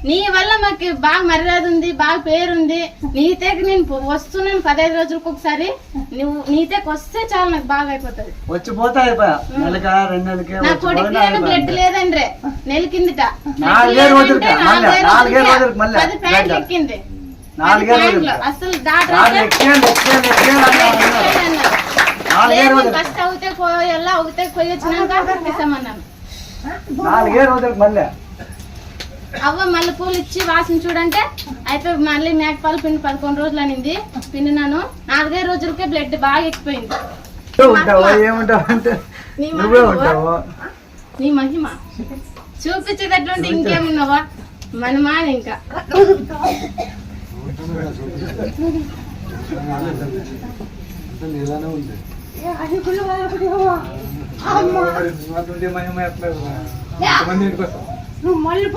నీ వల్ల మాకు బాగా మర్యాద ఉంది, బాగా పేరుంది. నీతేకి నేను వస్తున్నాను 15 రోజులకు ఒకసారి. నువ్వు నీతేకి వస్తే చాలు, నాకు బాగా అయిపోతుంది. వచ్చిపోతాయి నా కొడుకు బ్లడ్ లేదండ్రే, నెల కిందట 10 ప్యాంట్లు ఎక్కింది. అసలు ఫస్ట్ అవుతే పోయల్లా, అవుతే పోయి వచ్చినాక ఇస్తామన్నాను. అవ్వ మళ్ళీ పూలు ఇచ్చి వాసన చూడంటే అయిపోయి మళ్ళీ మేకపాలు పిండి 11 రోజులు అనింది. పిండినాను 4 రోజులకే బ్లడ్ బాగా ఎక్కిపోయింది. నీ మహిమ చూపించేటట్లుంటే ఇంకేమున్నావా మనమా ఇంకా. నువ్వు మళ్ళీ